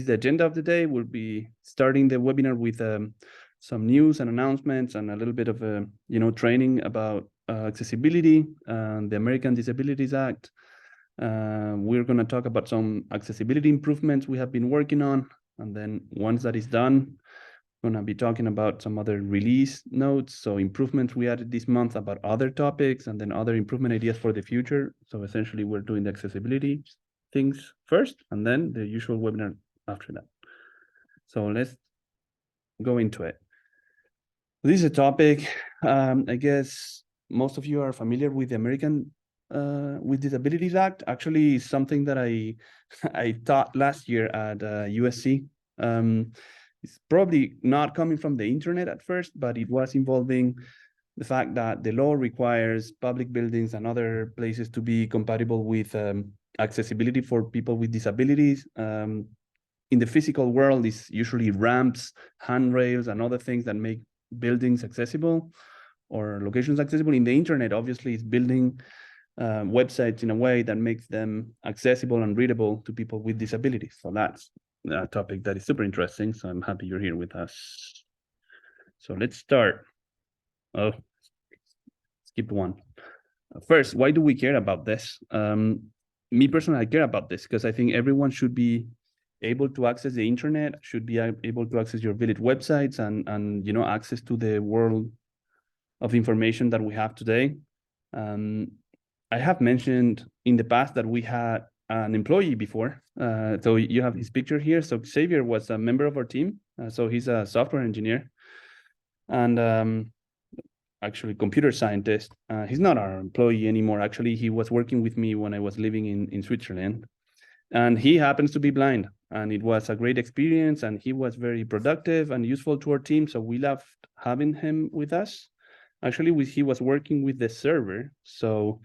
The agenda of the day. We'll be starting the webinar with some news and announcements and a little bit of training about accessibility and the American Disabilities Act. We're going to talk about some accessibility improvements we have been working on, and then once that is done, we're going to be talking about some other release notes, so improvements we added this month about other topics, and then other improvement ideas for the future. So essentially, we're doing the accessibility things first, and then the usual webinar after that. So let's go into it. This is a topic, I guess most of you are familiar with the American with Disabilities Act. Actually, it's something that I taught last year at USC. It's probably not coming from the internet at first, but it was involving the fact that the law requires public buildings and other places to be compatible with accessibility for people with disabilities. In the physical world, it's usually ramps, handrails, and other things that make buildings accessible or locations accessible. In the internet, obviously, it's building websites in a way that makes them accessible and readable to people with disabilities. So that's a topic that is super interesting. So I'm happy you're here with us. So let's start. Oh, skip one. First, why do we care about this? Me personally, I care about this because I think everyone should be able to access the internet, should be able to access your village websites and access to the world of information that we have today. I have mentioned in the past that we had an employee before. So you have his picture here. So Xavier was a member of our team. So he's a software engineer and actually computer scientist. He's not our employee anymore. Actually, he was working with me when I was living in Switzerland. And he happens to be blind. And it was a great experience. And he was very productive and useful to our team. So we loved having him with us. Actually, he was working with the server. So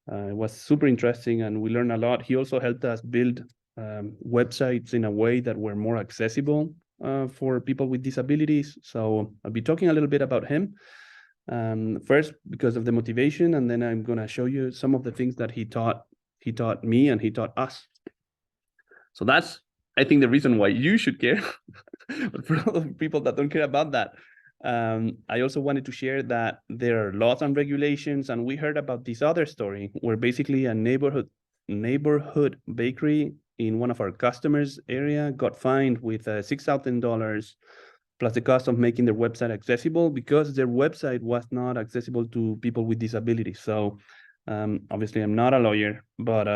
it was super interesting. And we learned a lot. He also helped us build websites in a way that were more accessible for people with disabilities. So I'll be talking a little bit about him. First, because of the motivation. And then I'm going to show you some of the things that he taught me and he taught us. So that's, I think, the reason why you should care. But for all the people that don't care about that, I also wanted to share that there are laws and regulations, and we heard about this other story where basically a neighborhood bakery in one of our customers' area got fined with $6,000 plus the cost of making their website accessible because their website was not accessible to people with disabilities. So obviously, I'm not a lawyer, but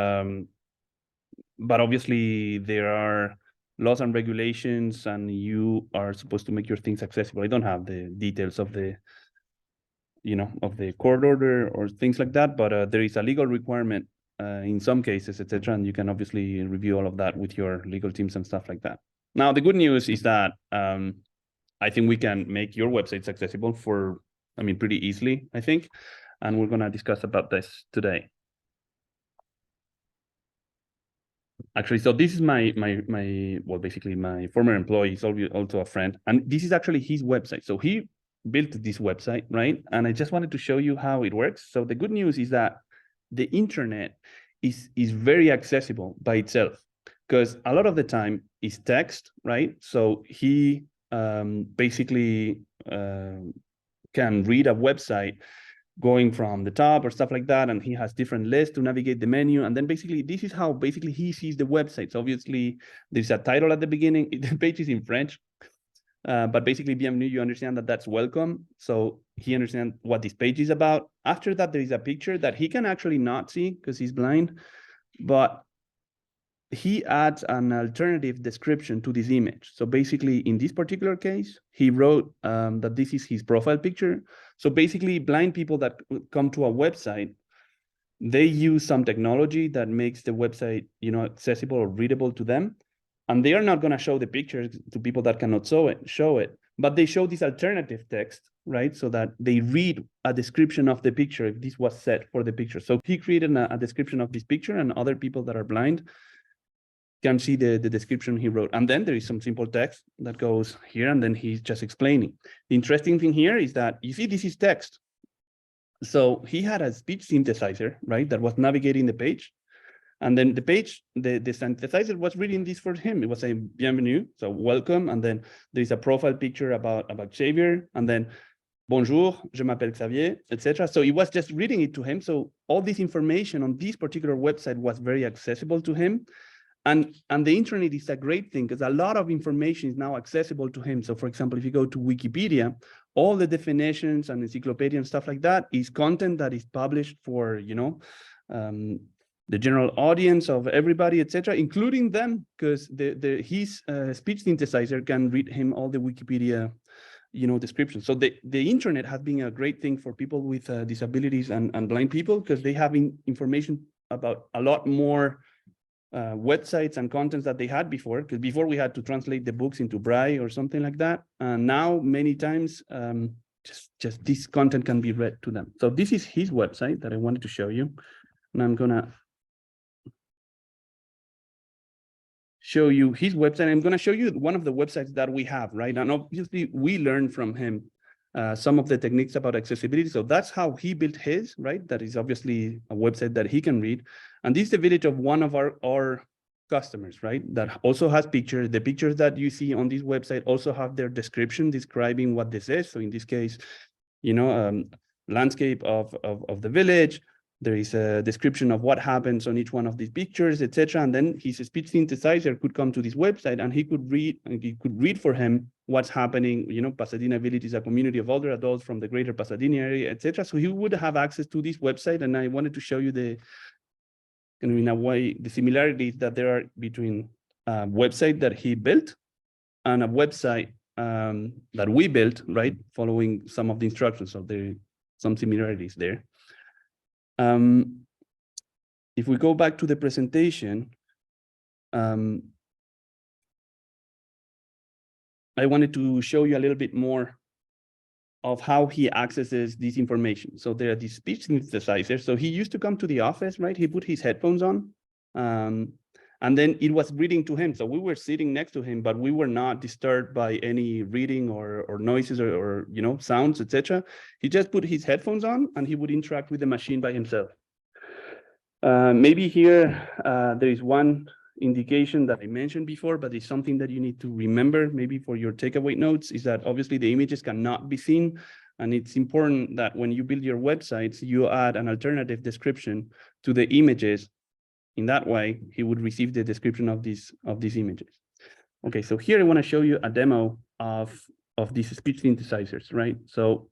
obviously there are laws and regulations, and you are supposed to make your things accessible. I don't have the details of the, of the court order or things like that, but there is a legal requirement in some cases, etc. And you can obviously review all of that with your legal teams and stuff like that. Now, the good news is that I think we can make your websites accessible pretty easily, I think. And we're going to discuss about this today. Actually, so this is basically my former employee. He's also a friend. And this is actually his website. So he built this website, right? And I just wanted to show you how it works. So the good news is that the internet is very accessible by itself, because a lot of the time is text, right? So he basically can read a website going from the top or stuff like that, and he has different lists to navigate the menu. And then basically, this is how basically he sees the website. So obviously, there's a title at the beginning. The page is in French, but basically, bienvenue, you understand that that's welcome. So he understands what this page is about. After that, there is a picture that he can actually not see because he's blind, but he adds an alternative description to this image. So basically, in this particular case, he wrote that this is his profile picture. So basically, blind people that come to a website, they use some technology that makes the website, accessible or readable to them. And they are not going to show the pictures to people that cannot show it, but they show this alternative text, right? So that they read a description of the picture if this was set for the picture. So he created a description of this picture, and other people that are blind can see the description he wrote. And then there is some simple text that goes here, and then he's just explaining. The interesting thing here is that, you see, this is text. So he had a speech synthesizer, right, that was navigating the page. And then the page, the synthesizer was reading this for him. It was saying, bienvenue, so welcome. And then there's a profile picture about Xavier. And then, bonjour, je m'appelle Xavier, etc. So it was just reading it to him. So all this information on this particular website was very accessible to him. And the internet is a great thing because a lot of information is now accessible to him. So for example, if you go to Wikipedia, all the definitions and encyclopedia and stuff like that is content that is published for, you know, the general audience of everybody, etc., including them, because his speech synthesizer can read him all the Wikipedia, you know, descriptions. So the internet has been a great thing for people with disabilities and blind people, because they have information about a lot more websites and contents that they had before, because before we had to translate the books into Braille or something like that. And now many times just this content can be read to them. So this is his website that I wanted to show you. And I'm gonna show you his website. I'm gonna show you one of the websites that we have, right? And obviously we learned from him some of the techniques about accessibility. So that's how he built his, right? That is obviously a website that he can read. And this is the village of one of our customers, right? That also has pictures. The pictures that you see on this website also have their description describing what this is. So in this case, you know, landscape of the village. There is a description of what happens on each one of these pictures, etc. And then his speech synthesizer could come to this website and he could read for him what's happening. You know, Pasadena Village is a community of older adults from the greater Pasadena area, etc. So he would have access to this website. And I wanted to show you in a way, the similarities that there are between a website that he built and a website that we built, right? Following some of the instructions. So there are some similarities there. If we go back to the presentation, I wanted to show you a little bit more of how he accesses this information. So there are these speech synthesizers. So he used to come to the office, right? He put his headphones on, and then it was reading to him. So we were sitting next to him, but we were not disturbed by any reading or noises or you know, sounds, etc. He just put his headphones on and he would interact with the machine by himself. Maybe here there is one indication that I mentioned before, but it's something that you need to remember maybe for your takeaway notes, is that obviously the images cannot be seen. And it's important that when you build your websites, you add an alternative description to the images. In that way, he would receive the description of these images. Okay, so here I want to show you a demo of these speech synthesizers, right? So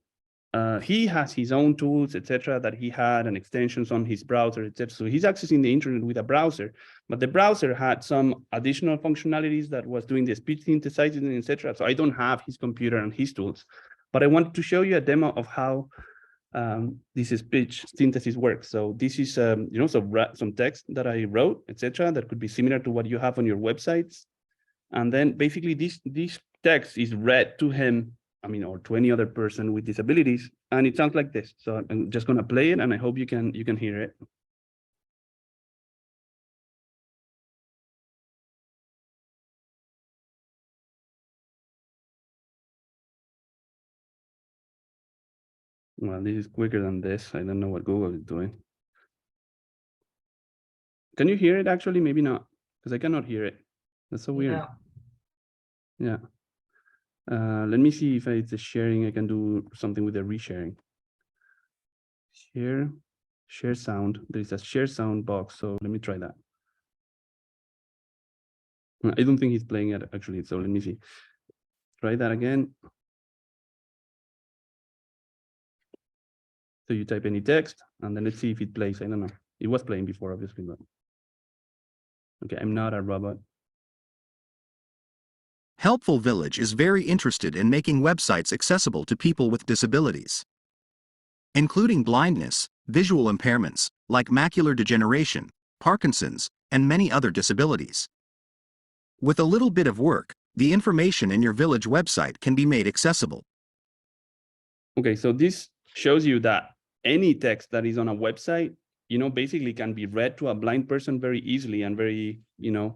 he has his own tools, etc., that he had and extensions on his browser, etc. So he's accessing the internet with a browser, but the browser had some additional functionalities that was doing the speech synthesizing, etc. So I don't have his computer and his tools, but I wanted to show you a demo of how this speech synthesis works. So this is, you know, some text that I wrote, etc., that could be similar to what you have on your websites. And then basically this text is read to him, I mean, or to any other person with disabilities, and it sounds like this. So I'm just going to play it, and I hope you can hear it. Well, this is quicker than this. I don't know what Google is doing. Can you hear it actually? Maybe not, because I cannot hear it. That's so weird. Yeah. Let me see if it's a sharing. I can do something with the resharing. Share sound. There is a share sound box. So let me try that. I don't think he's playing it actually. So let me see. Try that again. So you type any text and then let's see if it plays. I don't know. It was playing before, obviously, but okay, I'm not a robot. Helpful Village is very interested in making websites accessible to people with disabilities, including blindness, visual impairments, like macular degeneration, Parkinson's, and many other disabilities. With a little bit of work, the information in your village website can be made accessible. Okay, so this shows you that any text that is on a website, you know, basically can be read to a blind person very easily and very, you know,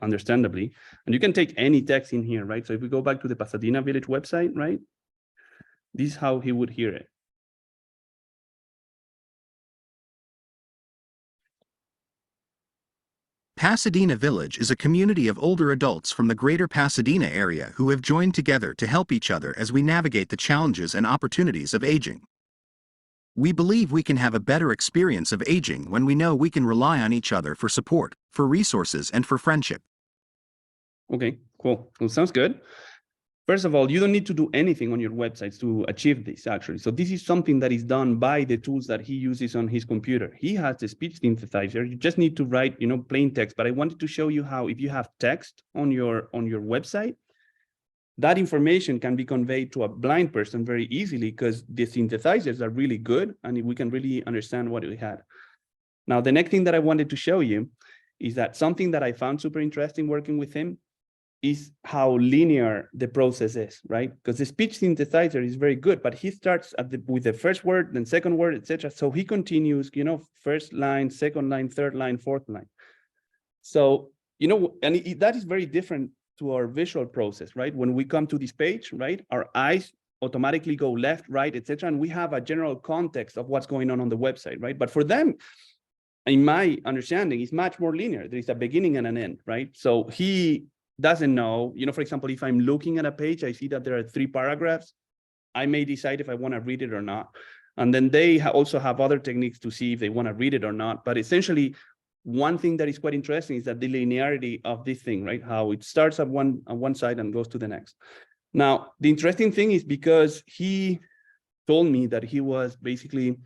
understandably. And you can take any text in here, right? So if we go back to the Pasadena Village website, right? This is how he would hear it. Pasadena Village is a community of older adults from the greater Pasadena area who have joined together to help each other as we navigate the challenges and opportunities of aging. We believe we can have a better experience of aging when we know we can rely on each other for support, for resources, and for friendship. Okay, cool. Well, sounds good. First of all, you don't need to do anything on your websites to achieve this, actually. So this is something that is done by the tools that he uses on his computer. He has the speech synthesizer. You just need to write, plain text. But I wanted to show you how, if you have text on your website, that information can be conveyed to a blind person very easily because the synthesizers are really good and we can really understand what we had. Now, the next thing that I wanted to show you is that something that I found super interesting working with him is how linear the process is, right? Because the speech synthesizer is very good, but he starts with the first word, then second word, etc. So he continues, first line, second line, third line, fourth line. So, and that is very different to our visual process, right? When we come to this page, right, our eyes automatically go left, right, etc. And we have a general context of what's going on the website, right? But for them, in my understanding, it's much more linear. There is a beginning and an end, right? So he doesn't know, for example, if I'm looking at a page, I see that there are 3 paragraphs. I may decide if I want to read it or not. And then they also have other techniques to see if they want to read it or not. But essentially, one thing that is quite interesting is that the linearity of this thing, right? How it starts on one side and goes to the next. Now, the interesting thing is because he told me that he was basically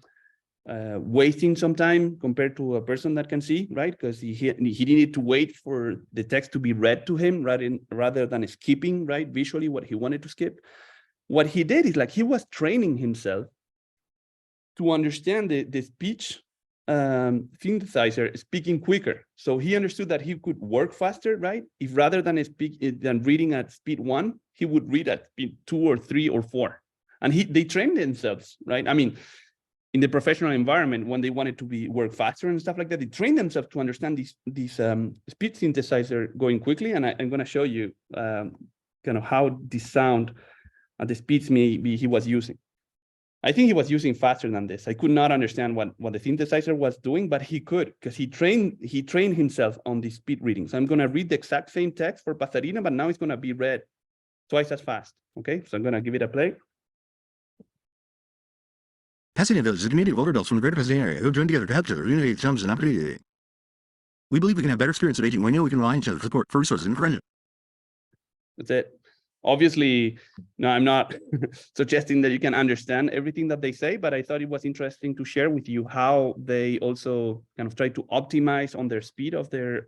wasting some time compared to a person that can see, right? Because he needed to wait for the text to be read to him rather than skipping, right? Visually what he wanted to skip. What he did is he was training himself to understand the speech synthesizer speaking quicker. So he understood that he could work faster, right? If rather than reading at speed 1, he would read at speed 2 or 3 or 4. And they trained themselves, right? I mean, in the professional environment, when they wanted to work faster and stuff like that, they trained themselves to understand these speech synthesizer going quickly. And I'm going to show you kind of how this sound at the speeds maybe he was using. I think he was using faster than this. I could not understand what the synthesizer was doing, but he could because he trained himself on the speed reading. So I'm going to read the exact same text for Pasadena, but now it's going to be read twice as fast. Okay, so I'm going to give it a play. Pasadena Village is a community of older adults from the greater Pasadena area who have joined together to help each other. We believe we can have better experience of aging when we know we can rely on each other for support, for resources, and friendship. That's it. Obviously, no, I'm not suggesting that you can understand everything that they say, but I thought it was interesting to share with you how they also kind of try to optimize on their speed of their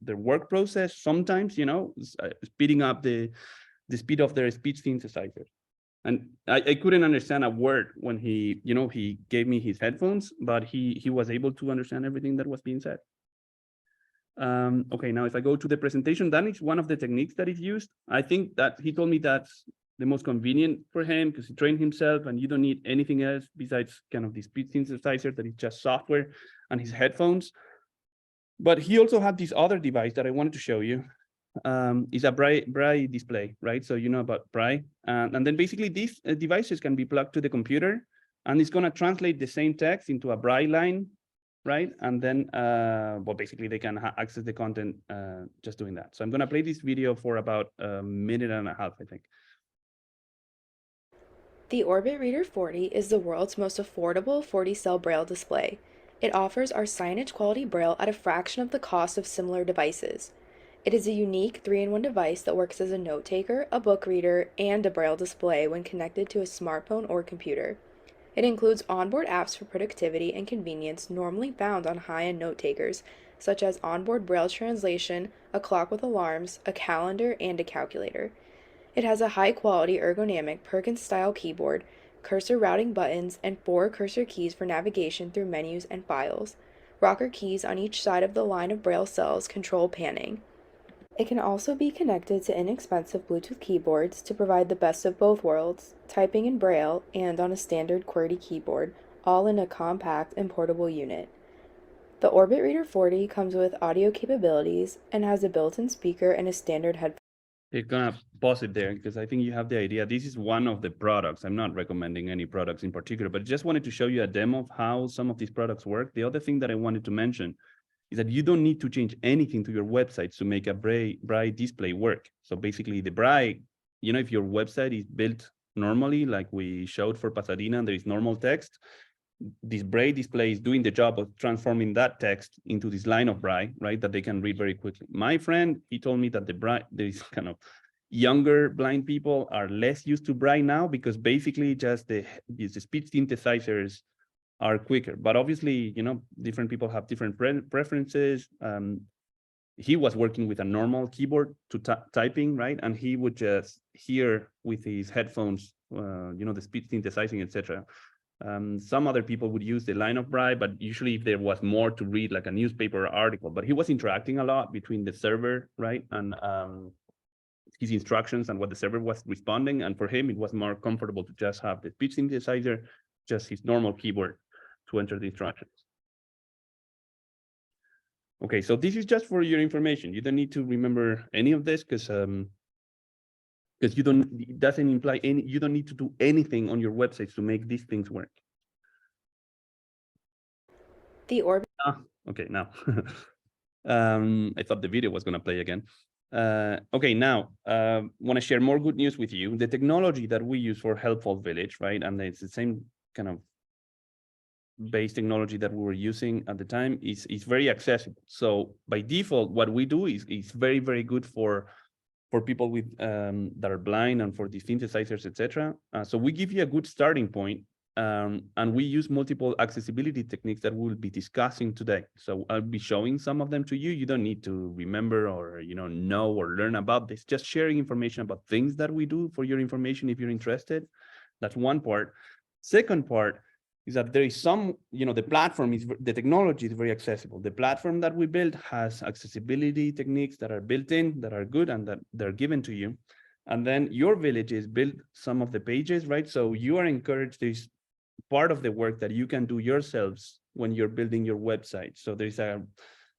work process. Sometimes, speeding up the speed of their speech synthesizer. And I couldn't understand a word when he gave me his headphones, but he was able to understand everything that was being said. Okay, now if I go to the presentation, that is one of the techniques that is used. I think that he told me that's the most convenient for him because he trained himself and you don't need anything else besides kind of the speech synthesizer that is just software and his headphones. But he also had this other device that I wanted to show you. Is a Braille display, right? So you know about Braille. And then basically these devices can be plugged to the computer and it's going to translate the same text into a Braille line, right? And then, well, basically they can access the content just doing that. So I'm going to play this video for about a minute and a half, I think. The Orbit Reader 40 is the world's most affordable 40-cell Braille display. It offers our signage quality Braille at a fraction of the cost of similar devices. It is a unique 3-in-1 device that works as a note taker, a book reader, and a Braille display when connected to a smartphone or computer. It includes onboard apps for productivity and convenience normally found on high-end note takers, such as onboard Braille translation, a clock with alarms, a calendar, and a calculator. It has a high-quality ergonomic Perkins-style keyboard, cursor routing buttons, and 4 cursor keys for navigation through menus and files. Rocker keys on each side of the line of Braille cells control panning. It can also be connected to inexpensive Bluetooth keyboards to provide the best of both worlds, typing in Braille and on a standard QWERTY keyboard, all in a compact and portable unit. The Orbit Reader 40 comes with audio capabilities and has a built-in speaker and a standard headphone. You're gonna pause it there because I think you have the idea. This is one of the products. I'm not recommending any products in particular, but just wanted to show you a demo of how some of these products work. The other thing that I wanted to mention is that you don't need to change anything to your website to make a Braille display work. So basically the Braille, you know, if your website is built normally, like we showed for Pasadena, and there is normal text, this Braille display is doing the job of transforming that text into this line of Braille, right, that they can read very quickly. My friend, he told me that the Braille, there is kind of younger blind people are less used to Braille now because basically just the speech synthesizers are quicker. But obviously, you know, different people have different preferences. He was working with a normal keyboard to typing, right? And he would just hear with his headphones, you know, the speech synthesizing, etc. Some other people would use the line of Braille, but usually if there was more to read, like a newspaper article, but he was interacting a lot between the server, right? And his instructions and what the server was responding. And for him, it was more comfortable to just have the speech synthesizer, just his normal keyboard to enter the instructions. Okay, so this is just for your information. You don't need to remember any of this because you don't, it doesn't imply any, you don't need to do anything on your websites to make these things work. The Orbit. Okay, now. I thought the video was going to play again. Okay, now, want to share more good news with you. The technology that we use for Helpful Village, right? And it's the same kind of base technology that we were using at the time is very accessible. So by default, what we do is very, very good for people with that are blind and for the synthesizers, etc. So we give you a good starting point, and we use multiple accessibility techniques that we'll be discussing today. So I'll be showing some of them to you. You don't need to remember or know or learn about this. Just sharing information about things that we do for your information if you're interested. That's one part. Second part is that there is some, the platform is, the technology is very accessible. The platform that we built has accessibility techniques that are built in, that are good, and that they're given to you. And then your villages build some of the pages, right? So you are encouraged, there's part of the work that you can do yourselves when you're building your website. So there's a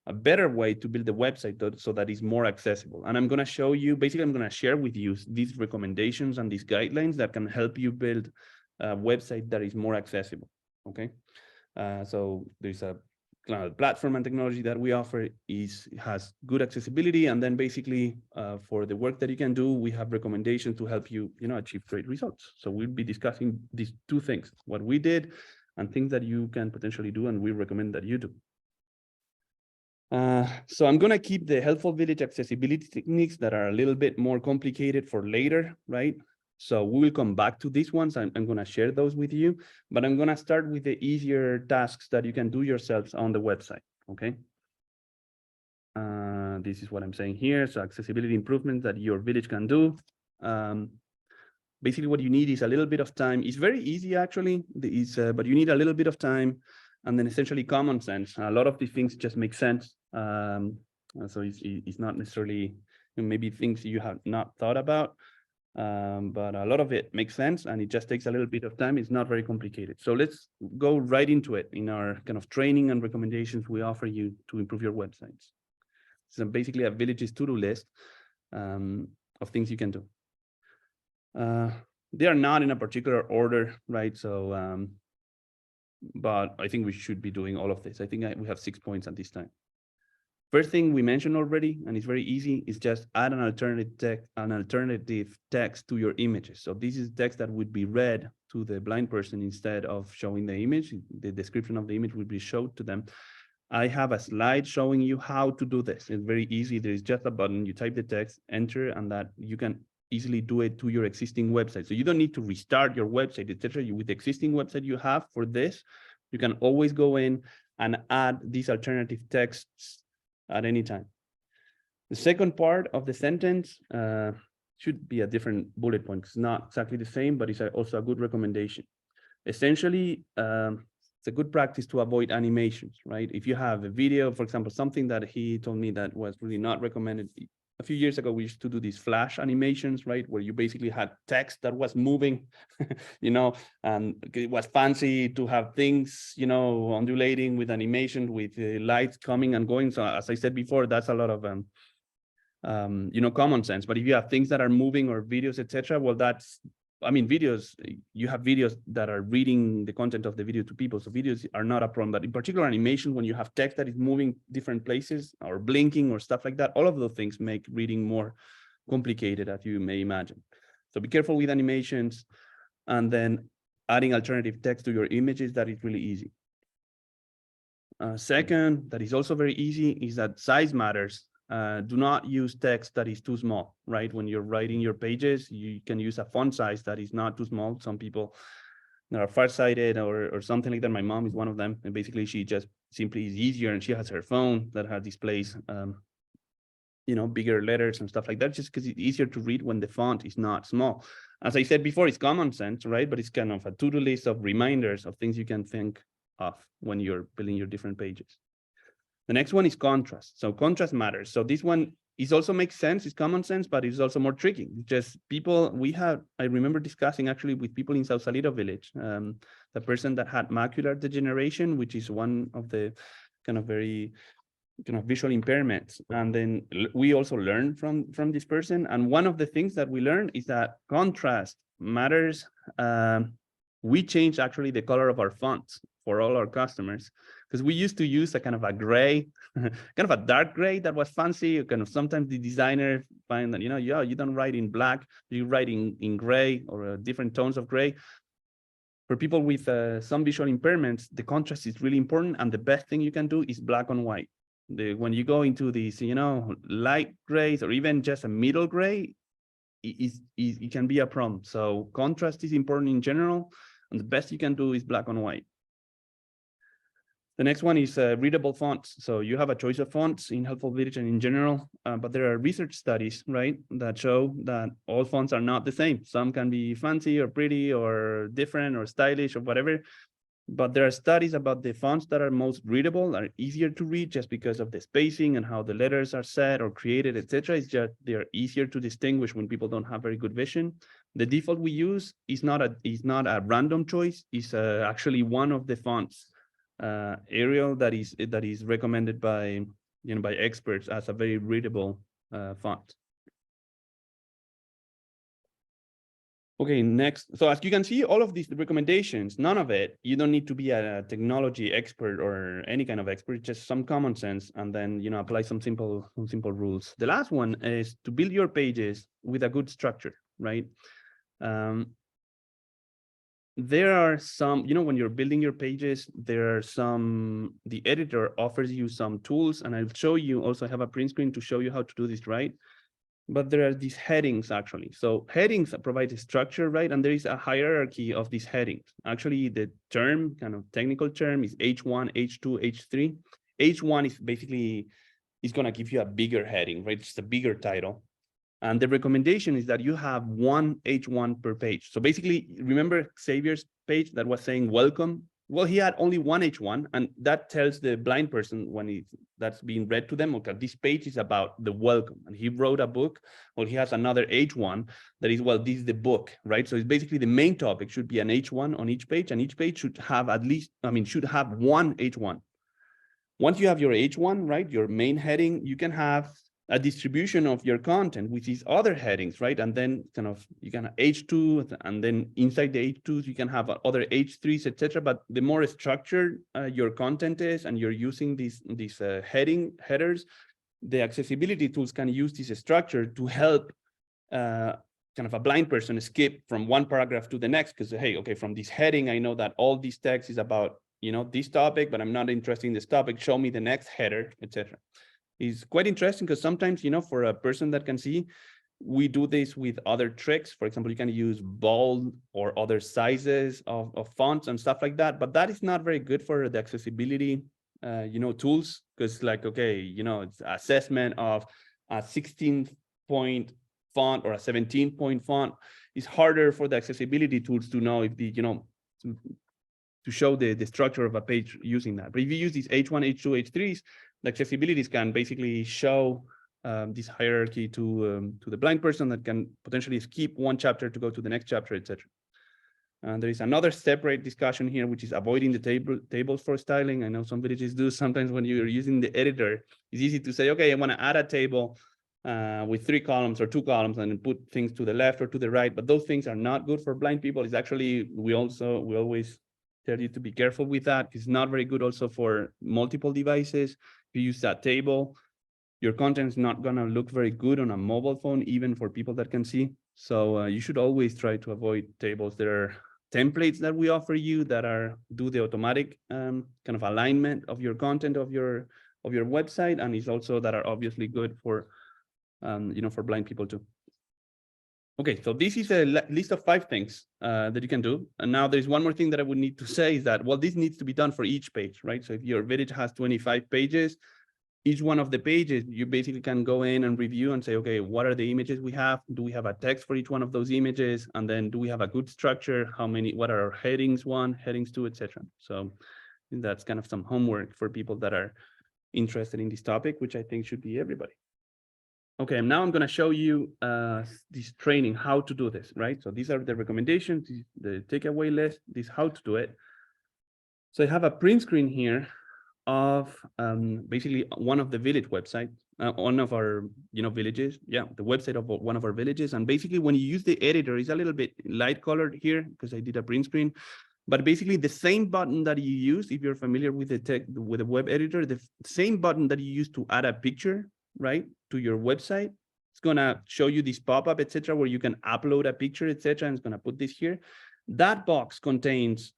better way to build a website so that it's more accessible. And I'm gonna show you, basically I'm gonna share with you these recommendations and these guidelines that can help you build a website that is more accessible. Okay, so there's a platform and technology that we offer has good accessibility, and then basically for the work that you can do, we have recommendations to help you, achieve great results. So we'll be discussing these two things: what we did and things that you can potentially do, and we recommend that you do. So I'm gonna keep the Helpful Village accessibility techniques that are a little bit more complicated for later, right? So we will come back to these ones. I'm going to share those with you, but I'm going to start with the easier tasks that you can do yourselves on the website. Okay. This is what I'm saying here. So accessibility improvements that your village can do. Basically, what you need is a little bit of time. It's very easy, actually, but you need a little bit of time, and then essentially common sense. A lot of these things just make sense. So it's not necessarily maybe things you have not thought about. But a lot of it makes sense, and it just takes a little bit of time. It's not very complicated. So let's go right into it in our kind of training and recommendations we offer you to improve your websites. So basically a village's to-do list of things you can do. They are not in a particular order, right? So, but I think we should be doing all of this. I think we have 6 points at this time. First thing we mentioned already, and it's very easy, is just add an alternative text to your images. So this is text that would be read to the blind person instead of showing the image. The description of the image would be showed to them. I have a slide showing you how to do this. It's very easy. There is just a button. You type the text, enter, and that you can easily do it to your existing website. So you don't need to restart your website, etc. With the existing website you have for this, you can always go in and add these alternative texts at any time. The second part of the sentence should be a different bullet point. It's not exactly the same, but it's also a good recommendation. Essentially, it's a good practice to avoid animations, right? If you have a video, for example, something that he told me that was really not recommended. A few years ago, we used to do these flash animations, right? Where you basically had text that was moving, and it was fancy to have things, undulating with animation, with lights coming and going. So as I said before, that's a lot of, common sense. But if you have things that are moving or videos, etc., well, that's I mean, videos, you have videos that are reading the content of the video to people. So videos are not a problem, but in particular animation, when you have text that is moving different places or blinking or stuff like that, all of those things make reading more complicated, as you may imagine. So be careful with animations, and then adding alternative text to your images, that is really easy. Second, that is also very easy, is that size matters. Do not use text that is too small, right? When you're writing your pages, you can use a font size that is not too small. Some people that are farsighted or something like that. My mom is one of them. And basically she just simply is easier, and she has her phone that has displays, you know, bigger letters and stuff like that, just because it's easier to read when the font is not small. As I said before, it's common sense, right? But it's kind of a to-do list of reminders of things you can think of when you're building your different pages. The next one is contrast. So contrast matters. So this one is also makes sense, it's common sense, but it's also more tricky. Just people, I remember discussing actually with people in Sausalito village, the person that had macular degeneration, which is one of the kind of very visual impairments. And then we also learn from this person. And one of the things that we learn is that contrast matters. We changed actually the color of our fonts for all our customers, because we used to use a kind of a gray, kind of a dark gray that was fancy. Kind of sometimes the designer find that, you don't write in black, you write in gray or different tones of gray. For people with some visual impairments, the contrast is really important, and the best thing you can do is black on white. When you go into these, light grays or even just a middle gray, it can be a problem. So contrast is important in general, and the best you can do is black on white. The next one is readable fonts. So you have a choice of fonts in Helpful Village and in general, but there are research studies, right, that show that all fonts are not the same. Some can be fancy or pretty or different or stylish or whatever, but there are studies about the fonts that are most readable, are easier to read just because of the spacing and how the letters are set or created, etc. It's just they're easier to distinguish when people don't have very good vision. The default we use is not a random choice. It's actually one of the fonts, Arial, that is recommended by by experts as a very readable font. Okay, next. So as you can see, all of these recommendations, none of it, you don't need to be a technology expert or any kind of expert, just some common sense, and then apply some simple rules. The last one is to build your pages with a good structure, right? There are some, when you're building your pages, the editor offers you some tools, and I'll show you also. I have a print screen to show you how to do this right. But there are these headings actually. So headings provide a structure, right? And there is a hierarchy of these headings. Actually, the term, kind of technical term, is H1, H2, H3. H1 is basically, it's gonna give you a bigger heading, right? It's a bigger title. And the recommendation is that you have one H1 per page. So basically, remember Xavier's page that was saying welcome? Well, he had only one H1, and that tells the blind person when that's being read to them, okay, this page is about the welcome. And he wrote a book, well, he has another H1 that is, well, this is the book, right? So it's basically the main topic should be an H1 on each page, and each page should have should have one H1. Once you have your H1, right, your main heading, you can have a distribution of your content with these other headings, right? And then you can have H2, and then inside the H2s, you can have other H3s, etc. But the more structured your content is, and you're using these headers, the accessibility tools can use this structure to help a blind person skip from one paragraph to the next, because, hey, okay, from this heading, I know that all this text is about, this topic, but I'm not interested in this topic. Show me the next header, etc. Is quite interesting because sometimes, for a person that can see, we do this with other tricks. For example, you can use bold or other sizes of fonts and stuff like that, but that is not very good for the accessibility, tools, because it's assessment of a 16-point font or a 17-point font. It's harder for the accessibility tools to know if to show the structure of a page using that. But if you use these H1, H2, H3s, the accessibilities can basically show this hierarchy to the blind person that can potentially skip one chapter to go to the next chapter, etc. And there is another separate discussion here, which is avoiding the tables for styling. I know some villages do. Sometimes when you're using the editor, it's easy to say, okay, I want to add a table, with 3 columns or 2 columns and then put things to the left or to the right, but those things are not good for blind people. It's actually, we always tell you to be careful with that. It's not very good also for multiple devices. If you use that table, your content is not gonna look very good on a mobile phone, even for people that can see. So you should always try to avoid tables. There are templates that we offer you that do the automatic kind of alignment of your content of your website, and it's also that are obviously good for for blind people too. Okay, so this is a list of 5 things that you can do. And now there's one more thing that I would need to say is that, well, this needs to be done for each page, right? So if your village has 25 pages, each one of the pages, you basically can go in and review and say, okay, what are the images we have? Do we have a text for each one of those images? And then do we have a good structure? What are our headings 1, headings 2, etc. So that's kind of some homework for people that are interested in this topic, which I think should be everybody. Okay, now I'm going to show you this training, how to do this, right? So these are the recommendations, the takeaway list, this how to do it. So I have a print screen here of basically one of the village websites, one of our villages. Yeah, the website of one of our villages. And basically when you use the editor, it's a little bit light colored here because I did a print screen. But basically the same button that you use, if you're familiar with the web editor, the same button that you use to add a picture, right, to your website, it's gonna show you this pop-up, etc., where you can upload a picture, etc., and it's gonna put this here. That box contains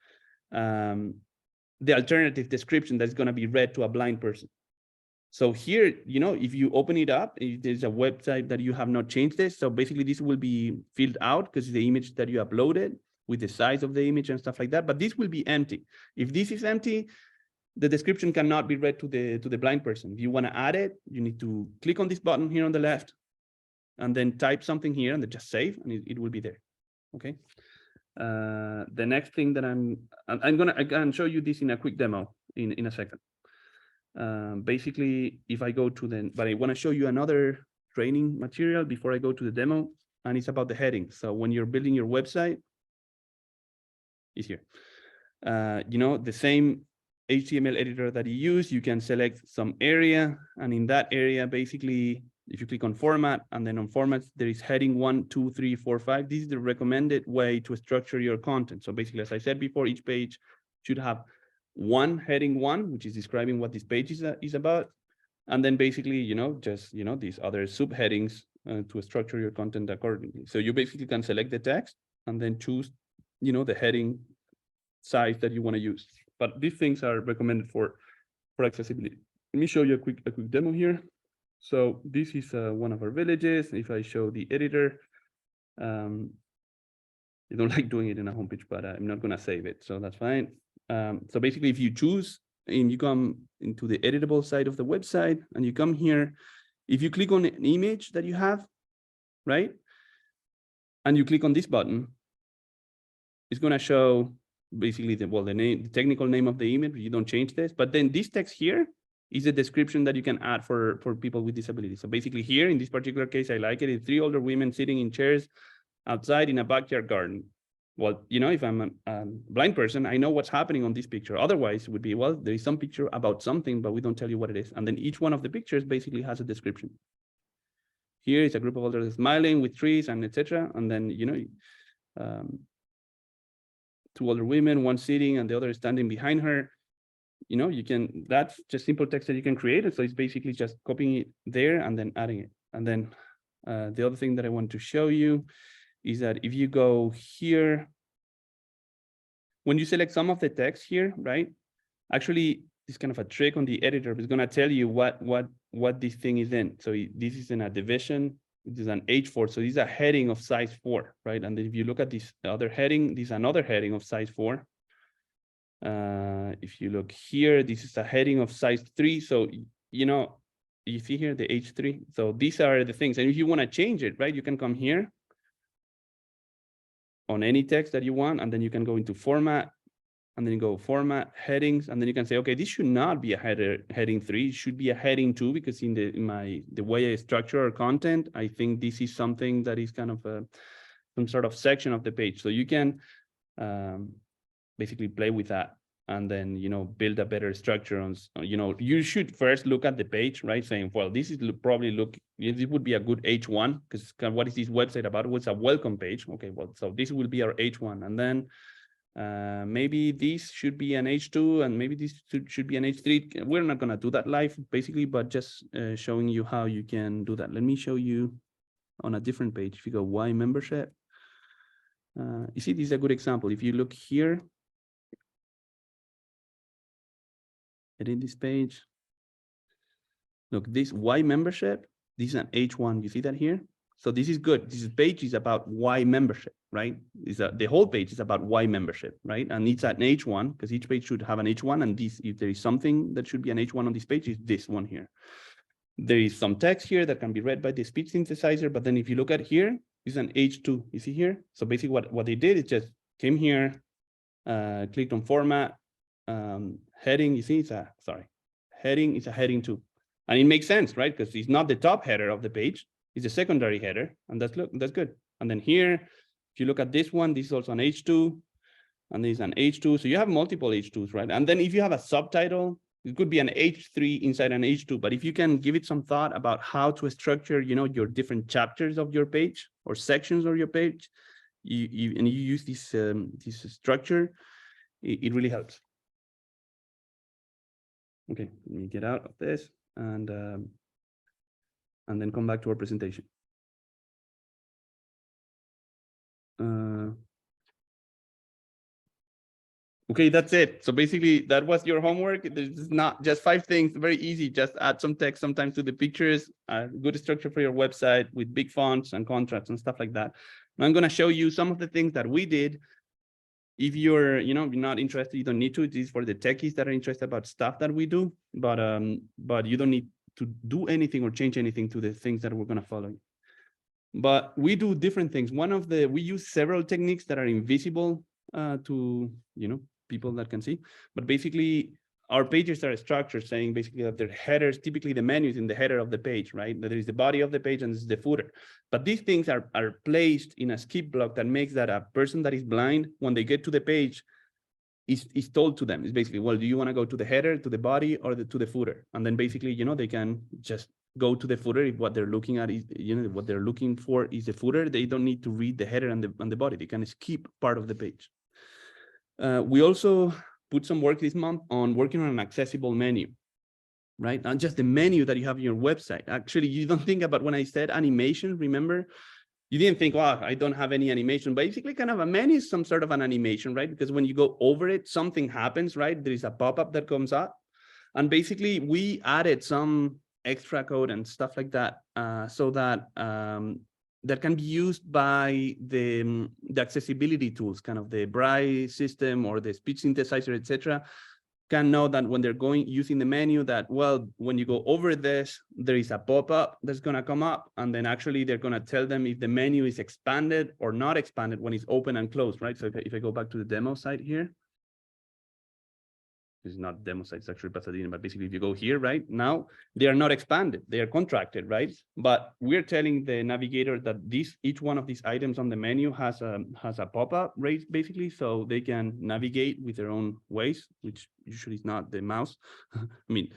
the alternative description that's gonna be read to a blind person. So here, if you open it up, if there's a website that you have not changed this, so basically this will be filled out because the image that you uploaded with the size of the image and stuff like that, but this will be empty. If this is empty, the description cannot be read to the blind person. If you want to add it, you need to click on this button here on the left and then type something here and then just save, and it will be there. Okay. The next thing that I can show you this in a quick demo in a second. Basically, if I go to but I want to show you another training material before I go to the demo, and it's about the headings. So when you're building your website, it's here. The same HTML editor that you use, you can select some area, and in that area, basically, if you click on format and then on formats, there is heading 1, 2, 3, 4, 5. This is the recommended way to structure your content. So basically, as I said before, each page should have heading 1, which is describing what this page is about, and then basically, these other subheadings to structure your content accordingly. So you basically can select the text and then choose, the heading size that you want to use. But these things are recommended for accessibility. Let me show you a quick demo here. So this is one of our villages. If I show the editor, I don't like doing it in a homepage, but I'm not going to save it, so that's fine. So basically, if you choose and you come into the editable side of the website and you come here, if you click on an image that you have, right, and you click on this button, it's going to show basically the technical name of the image. You don't change this, but then this text here is a description that you can add for people with disabilities. So basically here in this particular case, I like it. It's 3 older women sitting in chairs outside in a backyard garden. Well, if I'm a blind person, I know what's happening on this picture. Otherwise, it would be, well, there is some picture about something, but we don't tell you what it is. And then each one of the pictures basically has a description. Here is a group of elders smiling with trees and etc. And then, 2 older women, one sitting and the other standing behind her. That's just simple text that you can create. And so it's basically just copying it there and then adding it. And then the other thing that I want to show you is that if you go here, when you select some of the text here, right? Actually, it's kind of a trick on the editor. It's going to tell you what this thing is in. So this is in a division. It is an H4. So this is a heading of size 4, right? And then if you look at this other heading, this is another heading of size 4. If you look here, this is a heading of size 3. So, you see here the H3. So these are the things. And if you want to change it, right, you can come here on any text that you want, and then you can go into format, and then you go format headings, and then you can say, okay, this should not be a heading 3, it should be a heading 2, because in the way I structure our content, I think this is something that is kind of some sort of section of the page. So you can basically play with that and then, you know, build a better structure on, you know, you should first look at the page, right? Saying, well, this is probably it would be a good H1, because what is this website about? What's a welcome page? Okay, well, so this will be our H1, and then maybe this should be an H2, and maybe this should be an H3. We're not gonna do that live, basically, but just showing you how you can do that. Let me show you on a different page. If you go Y membership, you see, this is a good example. If you look here, in this page, look, this Y membership, this is an H1. You see that here? So this is good. This page is about Y membership, right? The whole page is about Y membership, right? And it's an H1, because each page should have an H1. And this, if there is something that should be an H1 on this page, is this one here. There is some text here that can be read by the speech synthesizer. But then if you look at here, it's an H2. You see here? So basically what they did is just came here, clicked on format, heading, you see, it's a, sorry, heading is a heading 2. And it makes sense, right? Because it's not the top header of the page, it's a secondary header, and that's good. And then here, if you look at this one, this is also an H2, and this is an H2. So you have multiple H2s, right? And then if you have a subtitle, it could be an H3 inside an H2. But if you can give it some thought about how to structure, you know, your different chapters of your page or sections of your page, and you use this structure, it really helps. Okay, let me get out of this and then come back to our presentation. Okay, that's it. So basically, that was your homework. There's not just 5 things, very easy. Just add some text sometimes to the pictures, good structure for your website with big fonts and contrasts and stuff like that. Now I'm going to show you some of the things that we did. If you're, you know, you're not interested, you don't need to. It is for the techies that are interested about stuff that we do, but you don't need to do anything or change anything to the things that we're going to follow. But we do different things. We use several techniques that are invisible to, you know, people that can see. But basically, our pages are structured saying basically that their headers, typically the menu is in the header of the page, right? There is the body of the page and this is the footer. But these things are placed in a skip block that makes that a person that is blind, when they get to the page, is told to them. It's basically, well, do you want to go to the header, to the body, or to the footer? And then basically, you know, they can just go to the footer if what they're looking at is, you know, what they're looking for is the footer. They don't need to read the header and the body. They can skip part of the page. We also put some work this month on working on an accessible menu, right? Not just the menu that you have in your website. Actually, you don't think about when I said animation, remember? You didn't think, wow, I don't have any animation. Basically, kind of a menu is some sort of an animation, right? Because when you go over it, something happens, right? There is a pop-up that comes up. And basically, we added some extra code and stuff like that so that that can be used by the accessibility tools, kind of the Braille system or the speech synthesizer, etc., can know that when they're using the menu that, well, when you go over this, there is a pop-up that's going to come up, and then actually they're going to tell them if the menu is expanded or not expanded when it's open and closed, right? So if I go back to the demo site here, this is not demo site, it's actually Pasadena, but basically if you go here, right, now they are not expanded, they are contracted, right? But we're telling the navigator that each one of these items on the menu has a pop-up, right, basically, so they can navigate with their own ways, which usually is not the mouse. I mean,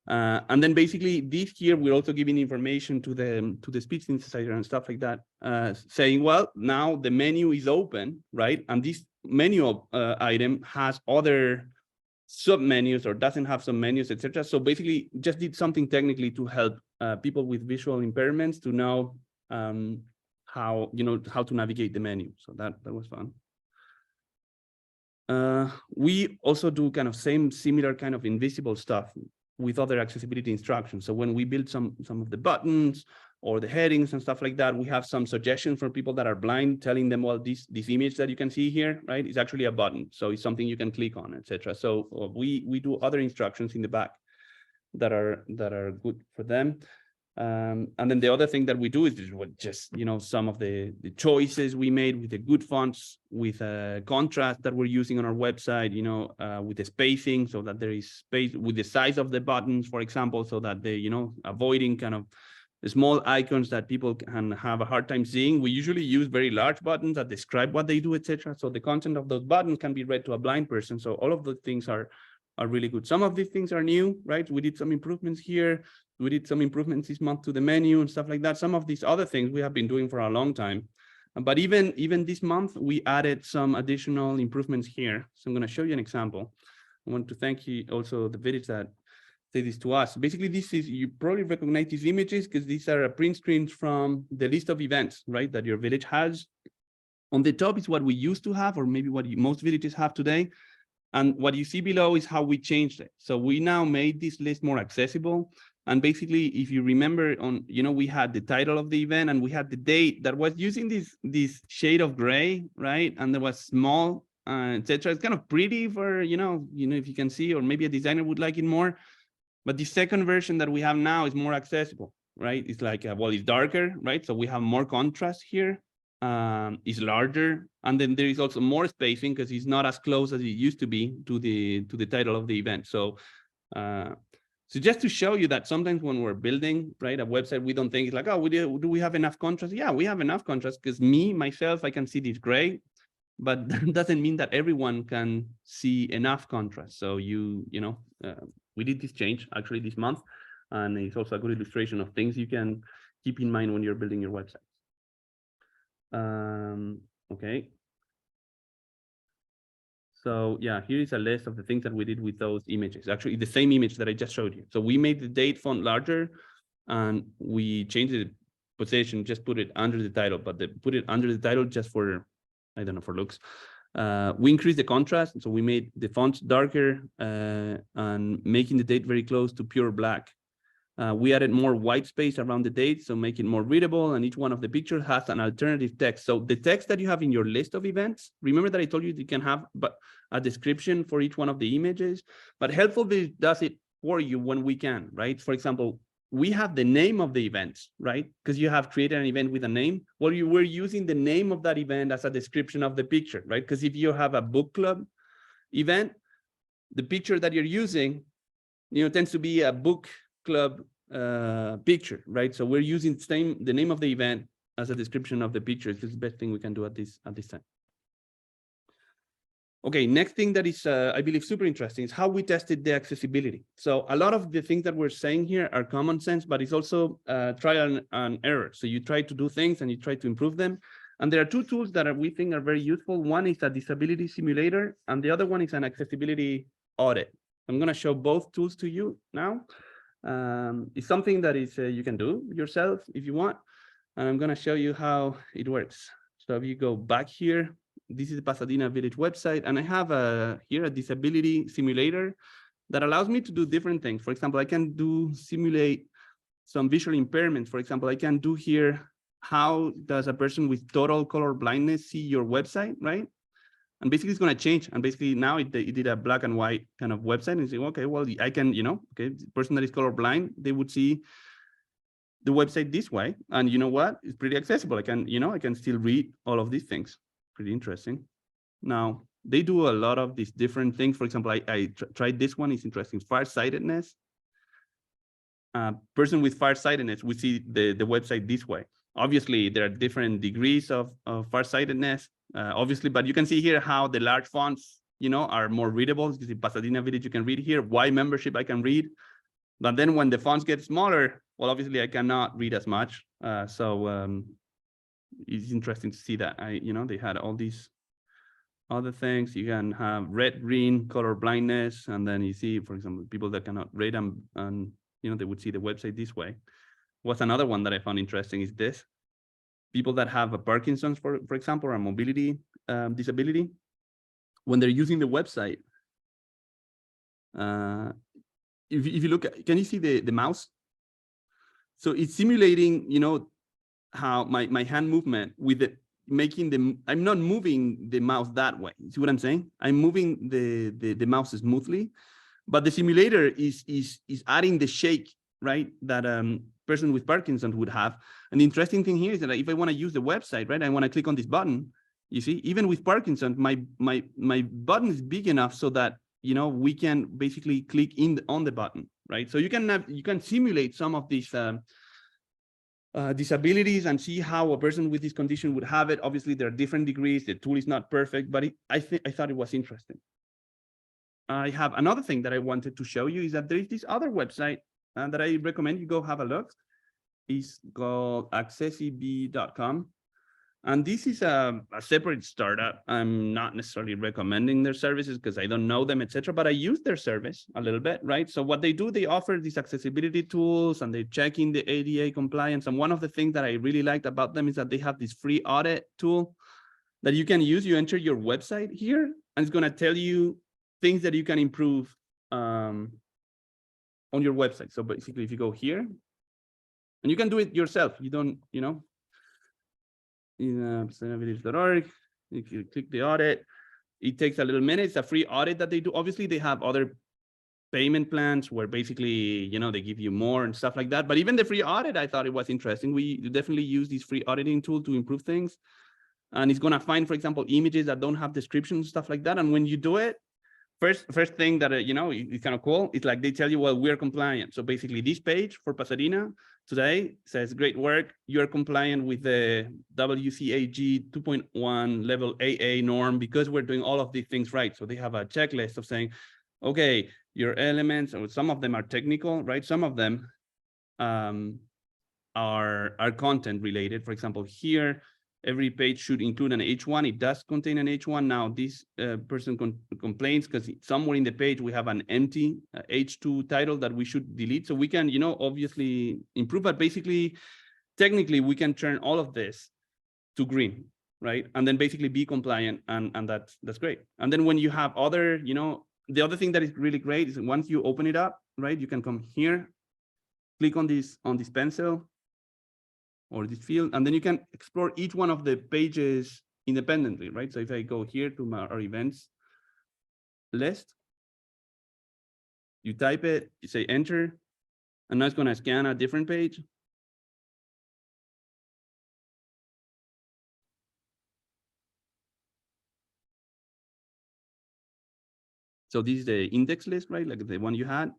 and then basically this here, we're also giving information to the speech synthesizer and stuff like that, saying, well, now the menu is open, right? And this menu item has other sub-menus or doesn't have some menus, etc. So basically just did something technically to help people with visual impairments to know how to navigate the menu. So that was fun. We also do kind of similar kind of invisible stuff with other accessibility instructions. So when we build some of the buttons or the headings and stuff like that, we have some suggestions for people that are blind, telling them, well, this image that you can see here, right, is actually a button. So it's something you can click on, etc. So we do other instructions in the back that are good for them. And then the other thing that we do is just, you know, some of the choices we made with the good fonts, with contrast that we're using on our website, you know, with the spacing so that there is space, with the size of the buttons, for example, so that they, you know, avoiding kind of small icons that people can have a hard time seeing. We usually use very large buttons that describe what they do, etc. So the content of those buttons can be read to a blind person. So all of those things are really good. Some of these things are new, right? We did some improvements here. We did some improvements this month to the menu and stuff like that. Some of these other things we have been doing for a long time. But even this month, we added some additional improvements here. So I'm going to show you an example. I want to thank you also the village that did this to us. Basically, this is, you probably recognize these images because these are print screens from the list of events, right, that your village has. On the top is what we used to have, or maybe what most villages have today. And what you see below is how we changed it. So we now made this list more accessible. And basically, if you remember we had the title of the event and we had the date that was using this shade of gray, right? And there was small, etc. It's kind of pretty for, if you can see, or maybe a designer would like it more. But the second version that we have now is more accessible, right? It's like, it's darker, right? So we have more contrast here. It's larger, and then there is also more spacing because it's not as close as it used to be to the title of the event. So, so just to show you that sometimes when we're building, right, a website, we don't think it's like, oh, do we have enough contrast? Yeah, we have enough contrast because myself, I can see this gray, but that doesn't mean that everyone can see enough contrast. So we did this change actually this month, and it's also a good illustration of things you can keep in mind when you're building your website. Okay. So yeah, here is a list of the things that we did with those images. Actually, the same image that I just showed you. So we made the date font larger, and we changed the position, just put it under the title, but put it under the title just for, I don't know, for looks. We increased the contrast, so we made the font darker and making the date very close to pure black. We added more white space around the date, so make it more readable, and each one of the pictures has an alternative text. So the text that you have in your list of events, remember that I told you you can have a description for each one of the images, but Helpful does it for you when we can, right? For example, we have the name of the event, right? Because you have created an event with a name. Well, you were using the name of that event as a description of the picture, right? Because if you have a book club event, the picture that you're using, tends to be a book club picture, right? So we're using the name of the event as a description of the picture. It's the best thing we can do at this time. Okay, next thing that is, I believe, super interesting is how we tested the accessibility. So a lot of the things that we're saying here are common sense, but it's also trial and error. So you try to do things and you try to improve them. And there are two tools that we think are very useful. One is a disability simulator, and the other one is an accessibility audit. I'm going to show both tools to you now. It's something that is you can do yourself if you want. And I'm going to show you how it works. So if you go back here, this is the Pasadena Village website, and I have here a disability simulator that allows me to do different things. For example, I can simulate some visual impairments. For example, I can do here, how does a person with total color blindness see your website, right? And basically it's going to change. And basically now it did a black and white kind of website, and say, okay, well, I can, okay, the person that is colorblind, they would see the website this way. And you know what? It's pretty accessible. I can still read all of these things. Pretty interesting. Now, they do a lot of these different things. For example, I tried this one. It's interesting. Farsightedness. Person with farsightedness, we see the website this way. Obviously, there are different degrees of farsightedness, obviously, but you can see here how the large fonts, are more readable. Because in Pasadena Village, you can read here. Y membership, I can read. But then when the fonts get smaller, well, obviously, I cannot read as much. It's interesting to see that they had all these other things. You can have red, green, color blindness, and then you see, for example, people that cannot read and they would see the website this way. What's another one that I found interesting is this: people that have a Parkinson's, for example, or a mobility disability, when they're using the website, if you look at, can you see the mouse? So it's simulating, how my hand movement with I'm not moving the mouse that way. See what I'm saying? I'm moving the mouse smoothly, but the simulator is adding the shake, right, that person with Parkinson's would have. And the interesting thing here is that if I want to use the website, right, I want to click on this button. You see, even with Parkinson's, my button is big enough so that we can basically click on the button, right? So you can simulate some of these disabilities and see how a person with this condition would have it. Obviously, there are different degrees. The tool is not perfect, but I thought it was interesting. I have another thing that I wanted to show you is that there is this other website that I recommend you go have a look. It's called accessiB.com. And this is a separate startup. I'm not necessarily recommending their services because I don't know them, etc. But I use their service a little bit, right? So what they do, they offer these accessibility tools and they're checking the ADA compliance. And one of the things that I really liked about them is that they have this free audit tool that you can use. You enter your website here, and it's going to tell you things that you can improve on your website. So basically, if you go here, and you can do it yourself, you don't, you know, in sustainability.org, if you click the audit, it takes a little minute. It's a free audit that they do. Obviously, they have other payment plans where basically, you know, they give you more and stuff like that. But even the free audit, I thought it was interesting. We definitely use this free auditing tool to improve things. And it's going to find, for example, images that don't have descriptions, stuff like that. And when you do it, first thing that, you know, it's kind of cool. It's like they tell you, well, we're compliant. So basically this page for Pasadena today says, great work. You're compliant with the WCAG 2.1 level AA norm because we're doing all of these things right. So they have a checklist of saying, okay, your elements, or some of them are technical, right? Some of them are content related. For example, here, every page should include an H1. It does contain an H1. Now, this person complains because somewhere in the page we have an empty H2 title that we should delete. So we can, you know, obviously improve, but basically, technically, we can turn all of this to green, right? And then basically be compliant, and that's great. And then when you have other, you know, the other thing that is really great is once you open it up, right, you can come here, click on this pencil, or this field, and then you can explore each one of the pages independently, right? So if I go here to our events list, you type it, you say enter, and now it's going to scan a different page. So this is the index list, right? Like the one you had.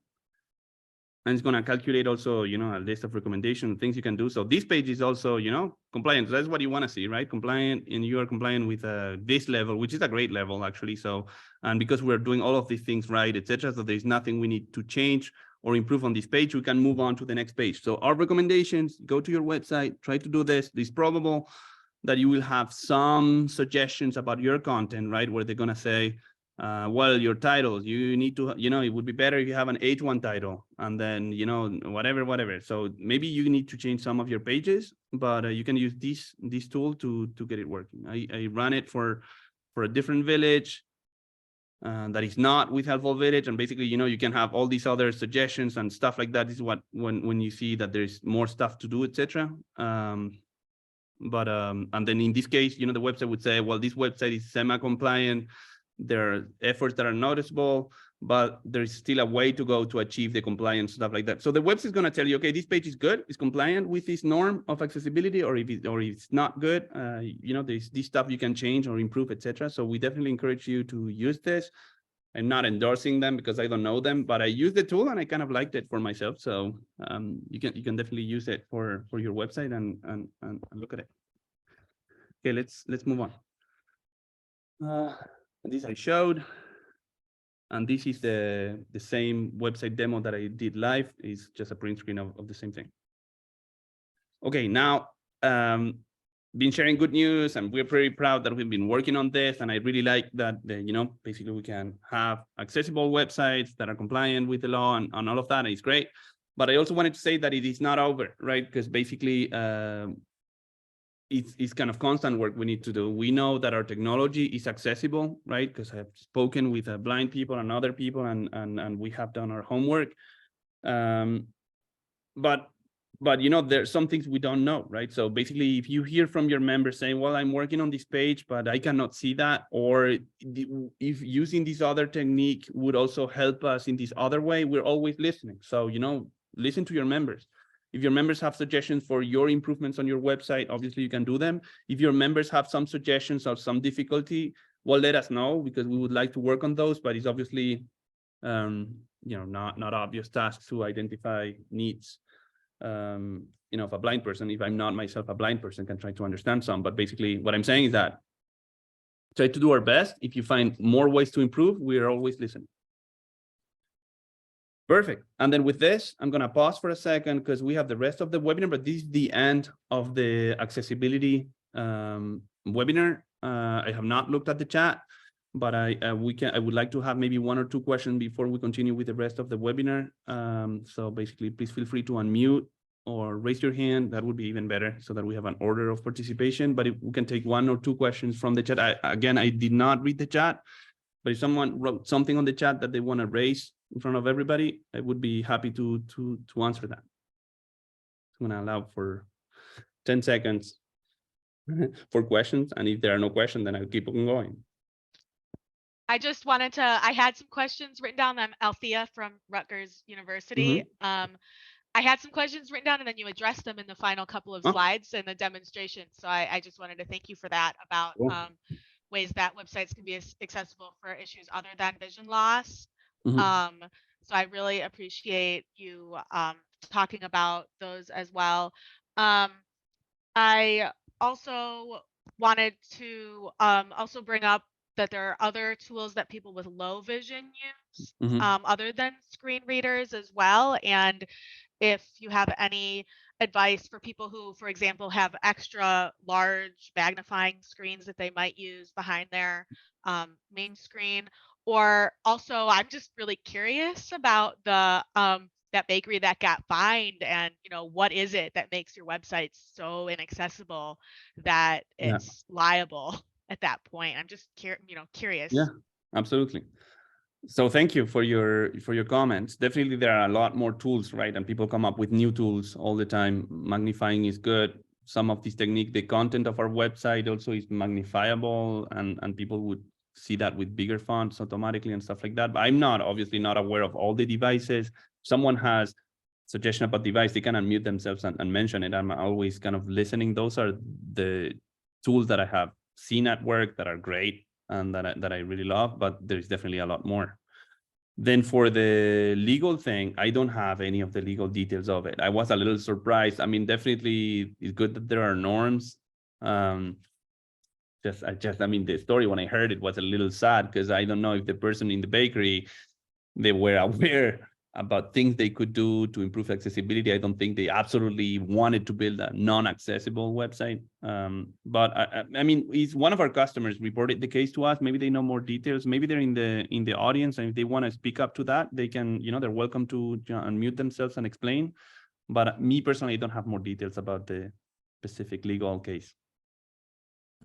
And it's going to calculate also, you know, a list of recommendations, things you can do. So this page is also, you know, compliant. That's what you want to see, right? Compliant, and you are compliant with this level, which is a great level, actually. So, and because we're doing all of these things right, etc., so there's nothing we need to change or improve on this page, we can move on to the next page. So our recommendations, go to your website, try to do this. It's probable that you will have some suggestions about your content, right? Where they're going to say, well, your titles, you need to, you know, it would be better if you have an H1 title, and then, you know, whatever. So maybe you need to change some of your pages, but you can use this tool to get it working. I ran it for a different village that is not with Helpful Village, and basically, you know, you can have all these other suggestions and stuff like that. This is what when you see that there's more stuff to do, etc. And then in this case, you know, the website would say, well, this website is semi-compliant. There are efforts that are noticeable, but there's still a way to go to achieve the compliance, stuff like that. So the website is going to tell you, okay, this page is good, it's compliant with this norm of accessibility, or if it's not good, you know, there's this stuff you can change or improve, etc. So we definitely encourage you to use this. I'm not endorsing them because I don't know them, but I use the tool and I kind of liked it for myself. So you can definitely use it for your website and look at it. Okay, let's move on. This I showed, and this is the same website demo that I did live. It's just a print screen of the same thing. Okay, now been sharing good news, and we're pretty proud that we've been working on this. And I really like that, you know, basically we can have accessible websites that are compliant with the law and all of that. And it's great. But I also wanted to say that it is not over, right? Because basically, it's kind of constant work we need to do. We know that our technology is accessible, right? Because I've spoken with blind people and other people, and we have done our homework. But you know, there's some things we don't know, right? So basically, if you hear from your members saying, well, I'm working on this page, but I cannot see that, or if using this other technique would also help us in this other way, we're always listening. So, you know, listen to your members. If your members have suggestions for your improvements on your website, obviously you can do them. If your members have some suggestions or some difficulty, well, let us know, because we would like to work on those, but it's obviously, you know, not obvious tasks to identify needs. of a blind person, if I'm not myself a blind person, can try to understand some. But basically what I'm saying is that try to do our best. If you find more ways to improve, we are always listening. Perfect. And then with this, I'm going to pause for a second because we have the rest of the webinar, but this is the end of the accessibility webinar. I have not looked at the chat, but I would like to have maybe 1 or 2 questions before we continue with the rest of the webinar. So basically, please feel free to unmute or raise your hand. That would be even better so that we have an order of participation. But if we can take 1 or 2 questions from the chat. I did not read the chat, but if someone wrote something on the chat that they want to raise in front of everybody, I would be happy to answer that. I'm going to allow for 10 seconds for questions. And if there are no questions, then I'll keep on going. I just wanted to, I had some questions written down. I'm Althea from Rutgers University. I had some questions written down and then you addressed them in the final couple of slides in the demonstration. So I just wanted to thank you for that about ways that websites can be accessible for issues other than vision loss. So I really appreciate you talking about those as well. I also wanted to also bring up that there are other tools that people with low vision use other than screen readers as well. And if you have any advice for people who, for example, have extra large magnifying screens that they might use behind their main screen. Or also, I'm just really curious about the that bakery that got fined, and what is it that makes your website so inaccessible that it's liable at that point? I'm just curious. Yeah, absolutely. So thank you for your comments. Definitely, there are a lot more tools, right? And people come up with new tools all the time. Magnifying is good. Some of these techniques, the content of our website also is magnifiable, and people would see that with bigger fonts automatically and stuff like that. But I'm obviously not aware of all the devices. Someone has suggestion about device, they can unmute themselves and mention it. I'm always kind of listening. Those are the tools that I have seen at work that are great and that I really love, but there's definitely a lot more. Then for the legal thing, I don't have any of the legal details of it. I was a little surprised. I mean, definitely it's good that there are norms. I mean, the story when I heard it was a little sad because I don't know if the person in the bakery, they were aware about things they could do to improve accessibility. I don't think they absolutely wanted to build a non-accessible website. But I mean, it's one of our customers reported the case to us. Maybe they know more details. Maybe they're in the audience, and if they want to speak up to that, they can. They're welcome to unmute themselves and explain. But me personally, I don't have more details about the specific legal case.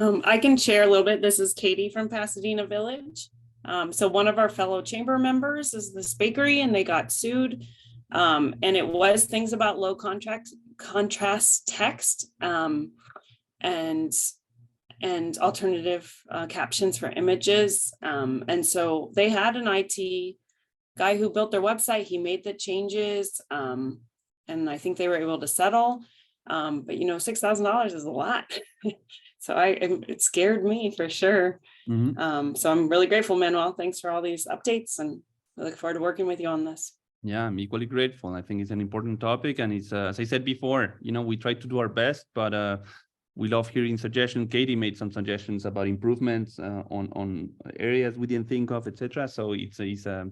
I can share a little bit. This is Katie from Pasadena Village. So one of our fellow chamber members is this bakery, and they got sued. And it was things about low contrast text and alternative captions for images. And so they had an IT guy who built their website. He made the changes, and I think they were able to settle. But $6,000 is a lot. So it scared me for sure. So I'm really grateful, Manuel. Thanks for all these updates, and I look forward to working with you on this. Yeah, I'm equally grateful. I think it's an important topic, and it's as I said before, we try to do our best, but we love hearing suggestions. Katie made some suggestions about improvements on areas we didn't think of, etc. So it's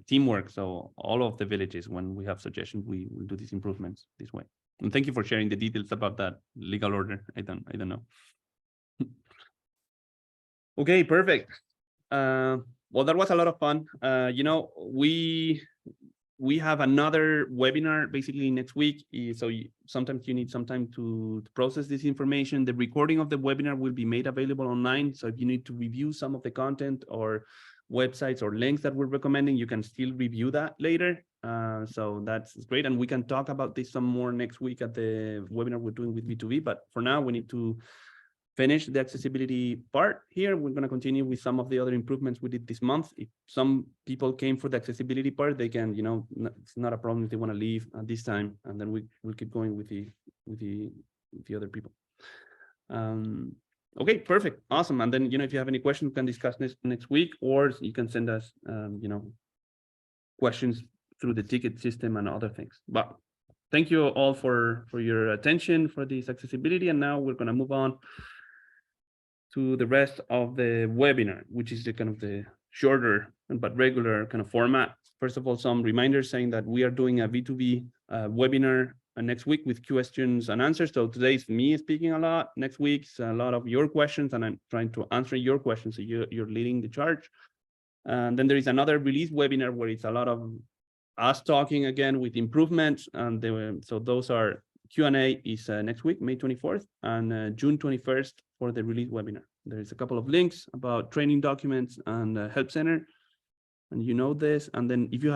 teamwork. So all of the villages, when we have suggestions, we will do these improvements this way. And thank you for sharing the details about that legal order. I don't know. Okay, perfect. Well, that was a lot of fun. We have another webinar basically next week. So sometimes you need some time to process this information. The recording of the webinar will be made available online. So if you need to review some of the content or websites or links that we're recommending, you can still review that later. So that's great. And we can talk about this some more next week at the webinar we're doing with B2B. But for now, we need to finish the accessibility part here. We're going to continue with some of the other improvements we did this month. If some people came for the accessibility part, they can, it's not a problem if they want to leave at this time, and then we'll keep going with the other people. Okay, perfect, awesome. And then if you have any questions, we can discuss this next week, or you can send us questions through the ticket system and other things. But thank you all for your attention for this accessibility. And now we're going to move on to the rest of the webinar, which is the kind of the shorter but regular kind of format. First of all, some reminders saying that we are doing a V2V webinar next week with questions and answers. So today is me speaking a lot. Next week's a lot of your questions, and I'm trying to answer your questions. So you're leading the charge. And then there is another release webinar where it's a lot of us talking again with improvements. And so those are Q&A is next week, May 24th, and June 21st for the release webinar. There's a couple of links about training documents and help center, and you know this. And then if you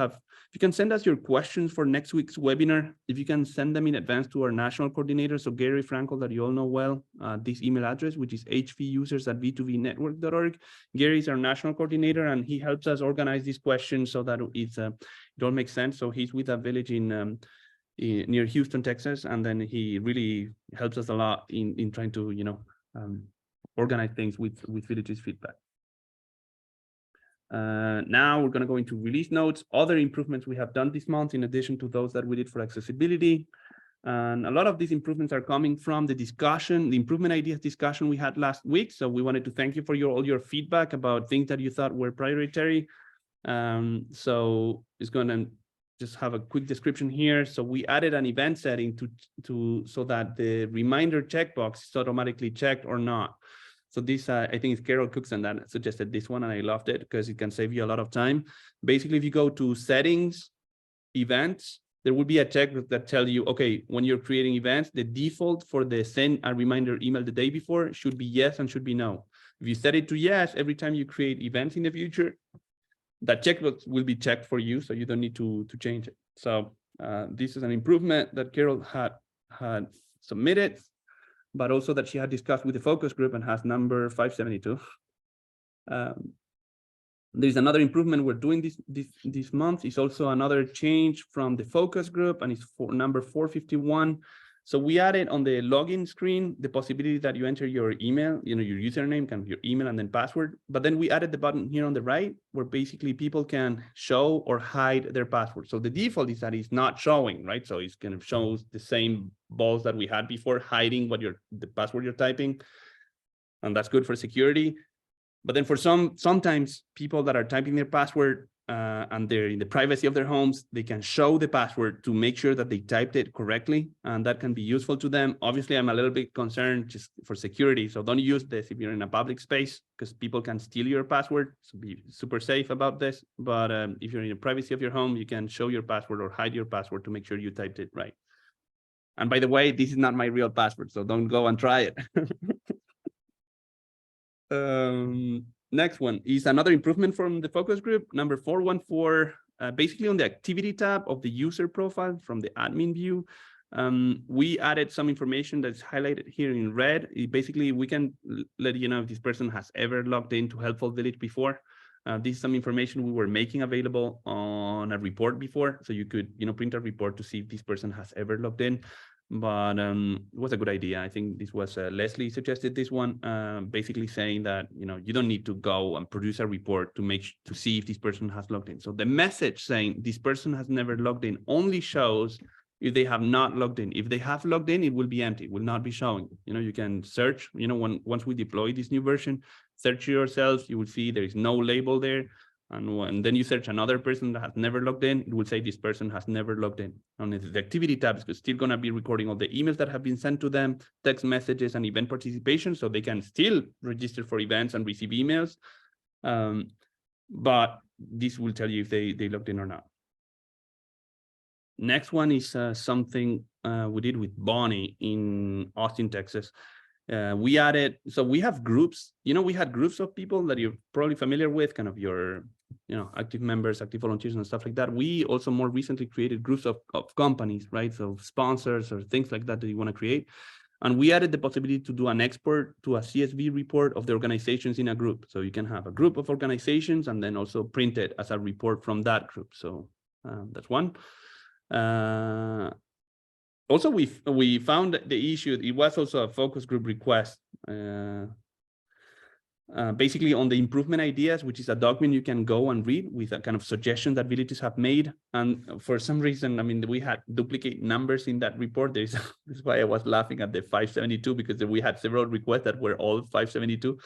can send us your questions for next week's webinar, if you can send them in advance to our national coordinator, so Gary Frankel, that you all know well, this email address, which is hvusers@v2vnetwork.org. Gary is our national coordinator, and he helps us organize these questions so that it all makes sense. So he's with a village in near Houston, Texas, and then he really helps us a lot in trying to organize things with villages feedback. Now we're going to go into release notes, other improvements we have done this month in addition to those that we did for accessibility. And a lot of these improvements are coming from the discussion, the improvement ideas discussion we had last week. So we wanted to thank you for all your feedback about things that you thought were priority. So it's going to just have a quick description here. So we added an event setting so that the reminder checkbox is automatically checked or not. So this, I think it's Carol Cookson that suggested this one, and I loved it because it can save you a lot of time. Basically, if you go to settings, events, there will be a check that tells you, okay, when you're creating events, the default for the send a reminder email the day before should be yes and should be no. If you set it to yes, every time you create events in the future, that checkbox will be checked for you, so you don't need to change it. So this is an improvement that Carol had submitted, but also that she had discussed with the focus group and has number 572. There's another improvement we're doing this month. It's also another change from the focus group, and it's for number 451. So we added on the login screen the possibility that you enter your email, your username, kind of your email, and then password. But then we added the button here on the right where basically people can show or hide their password. So the default is that it's not showing, right? So it's kind of shows the same balls that we had before, hiding the password you're typing, and that's good for security. But then for sometimes people that are typing their password and they're in the privacy of their homes, they can show the password to make sure that they typed it correctly, and that can be useful to them. Obviously, I'm a little bit concerned just for security, so don't use this if you're in a public space because people can steal your password. So be super safe about this. But if you're in the privacy of your home, you can show your password or hide your password to make sure you typed it right. And by the way, this is not my real password, so don't go and try it. Next one is another improvement from the focus group, number 414, basically on the activity tab of the user profile from the admin view. We added some information that's highlighted here in red. Basically, we can let you know if this person has ever logged into Helpful Village before. This is some information we were making available on a report before. So you could print a report to see if this person has ever logged in. But it was a good idea. I think this was Leslie suggested this one, basically saying that you don't need to go and produce a report to see if this person has logged in. So the message saying this person has never logged in only shows if they have not logged in. If they have logged in, it will be empty, will not be showing. You can search. Once we deploy this new version, search yourselves. You will see there is no label there. And then you search another person that has never logged in, it will say this person has never logged in. And the activity tab is still going to be recording all the emails that have been sent to them, text messages, and event participation, so they can still register for events and receive emails. But this will tell you if they logged in or not. Next one is something we did with Bonnie in Austin, Texas. We added, so we have groups, we had groups of people that you're probably familiar with, kind of your, active members, active volunteers and stuff like that. We also more recently created groups of companies, right? So sponsors or things like that you want to create. And we added the possibility to do an export to a CSV report of the organizations in a group. So you can have a group of organizations and then also print it as a report from that group. So that's one. Also, we found the issue. It was also a focus group request. basically on the improvement ideas, which is a document you can go and read with a kind of suggestion that villages have made. And for some reason, I mean, we had duplicate numbers in that report. That's why I was laughing at the 572, because we had several requests that were all 572.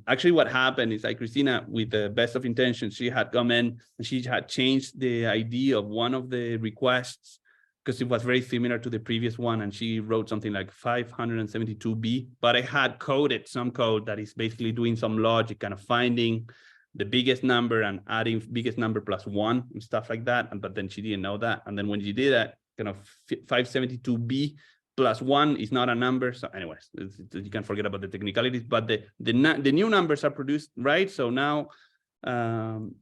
Actually, what happened is, like, Christina, with the best of intentions, she had come in and she had changed the ID of one of the requests because it was very similar to the previous one, and she wrote something like 572B, but I had coded some code that is basically doing some logic, kind of finding the biggest number and adding biggest number plus 1 and stuff like that. But then she didn't know that. And then when she did that, kind of 572B plus 1 is not a number. So anyways, you can forget about the technicalities, but the new numbers are produced, right? So now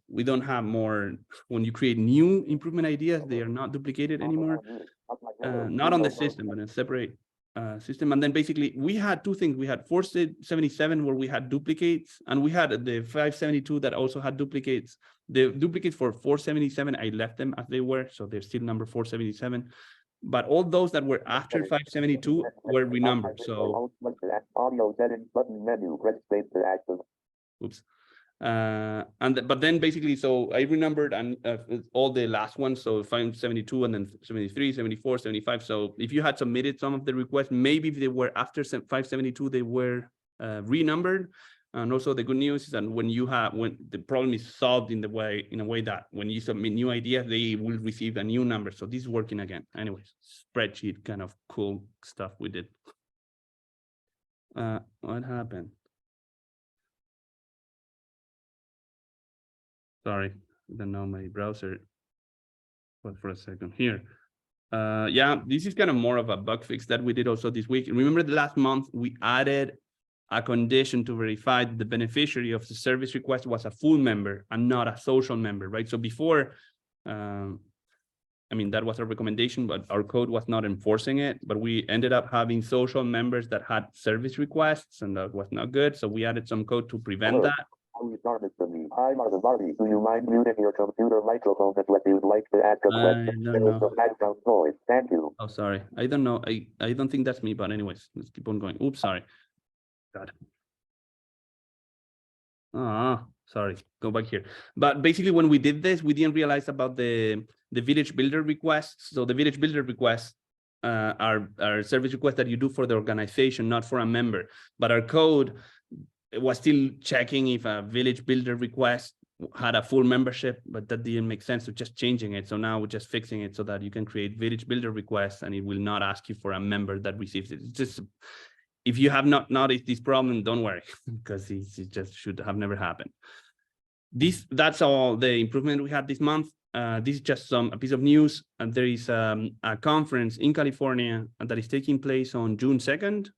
we don't have more. When you create new improvement ideas, they are not duplicated anymore, not on the system, but in a separate system. And then basically we had two things. We had 477 where we had duplicates, and we had the 572 that also had duplicates. The duplicates for 477, I left them as they were, so they're still number 477. But all those that were after 572 were renumbered. So audio settings button menu, press space to active. Oops. But then basically, so I renumbered and all the last ones, so 572 and then 73, 74, 75. So if you had submitted some of the requests, maybe if they were after 572, they were renumbered. And also the good news is that when the problem is solved in a way that when you submit new ideas, they will receive a new number. So this is working again. Anyways, spreadsheet kind of cool stuff we did. What happened? Sorry, I don't know my browser. But for a second here. Yeah, this is kind of more of a bug fix that we did also this week. Remember the last month we added a condition to verify that the beneficiary of the service request was a full member and not a social member, right? So before, I mean, that was a recommendation, but our code was not enforcing it, but we ended up having social members that had service requests, and that was not good. So we added some code to prevent that. Hi, Marvin Barbie. Do you mind muting your computer microphone unless you'd like to ask a question? I don't know. Some background noise. Thank you. Oh, sorry. I don't know. I don't think that's me, but anyways, let's keep on going. Oops, sorry. God. Sorry. Go back here. But basically, when we did this, we didn't realize about the village builder requests. So the village builder requests are service requests that you do for the organization, not for a member. But our code was still checking if a village builder request had a full membership, but that didn't make sense, so just changing it. So now we're just fixing it so that you can create village builder requests and it will not ask you for a member that receives it. It's just, if you have not noticed this problem, don't worry, because it just should have never happened. That's all the improvement we had this month. This is just a piece of news. And there is a conference in California that is taking place on June 2nd.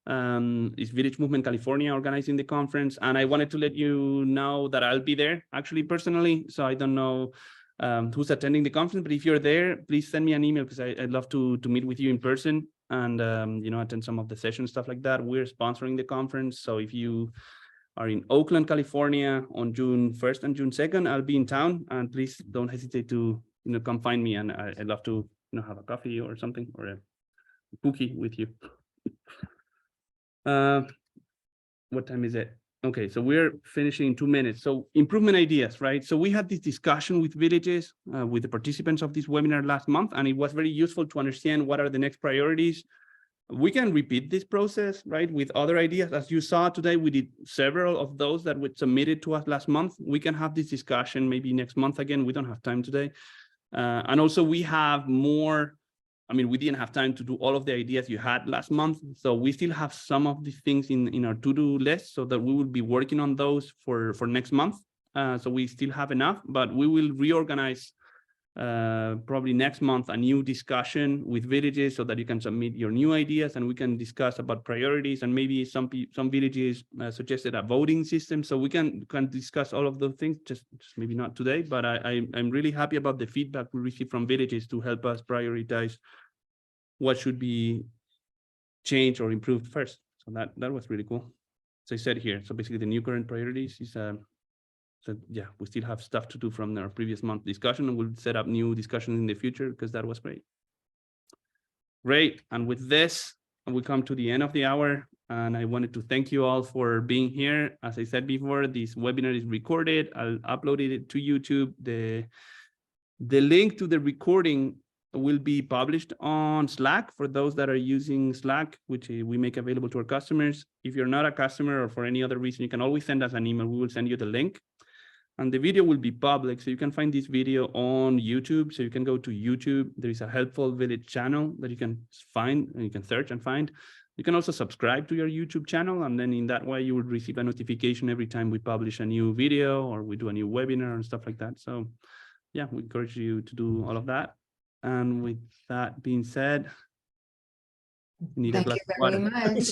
It's Village Movement California organizing the conference, and I wanted to let you know that I'll be there actually personally. So I don't know who's attending the conference, but if you're there, please send me an email, because I'd love to meet with you in person and attend some of the sessions, stuff like that. We're sponsoring the conference, so if you are in Oakland, California on June 1st and June 2nd, I'll be in town, and please don't hesitate to come find me, and I'd love to have a coffee or something, or a cookie with you. What time is it? Okay, so we're finishing in 2 minutes. So improvement ideas, right? So we had this discussion with villages, with the participants of this webinar last month, and it was very useful to understand what are the next priorities. We can repeat this process, right, with other ideas. As you saw today, we did several of those that were submitted to us last month. We can have this discussion maybe next month again. We don't have time today. And also we have more. I mean, we didn't have time to do all of the ideas you had last month. So we still have some of these things in our to-do list, so that we will be working on those for next month. So we still have enough, but we will reorganize probably next month a new discussion with villages so that you can submit your new ideas and we can discuss about priorities, and maybe some villages suggested a voting system. So we can discuss all of those things, just maybe not today, but I'm really happy about the feedback we received from villages to help us prioritize what should be changed or improved first. So that was really cool. As I said here, so basically the new current priorities is so yeah, we still have stuff to do from our previous month discussion, and we'll set up new discussions in the future, because that was great. Great, and with this, we come to the end of the hour. And I wanted to thank you all for being here. As I said before, this webinar is recorded. I'll upload it to YouTube. The link to the recording will be published on Slack for those that are using Slack, which we make available to our customers. If you're not a customer or for any other reason, you can always send us an email. We will send you the link. And the video will be public, so you can find this video on YouTube. So you can go to YouTube. There is a Helpful Village channel that you can find, and you can search and find. You can also subscribe to your YouTube channel, and then in that way you will receive a notification every time we publish a new video or we do a new webinar and stuff like that. So yeah, we encourage you to do all of that. And with that being said, you need Thank you very much.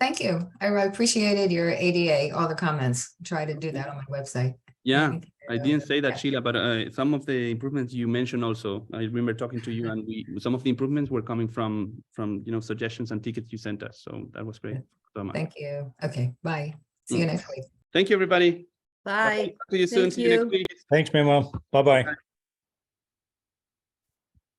Thank you. I appreciated your ADA, all the comments. Try to do that on my website. Yeah, I didn't say that, Sheila, but some of the improvements you mentioned also, I remember talking to you, and some of the improvements were coming from suggestions and tickets you sent us. So that was great. So much. Thank you. Okay, bye. See you next week. Thank you, everybody. Bye. See you soon. Thank See you next you. week. Thanks, Memo. Bye-bye.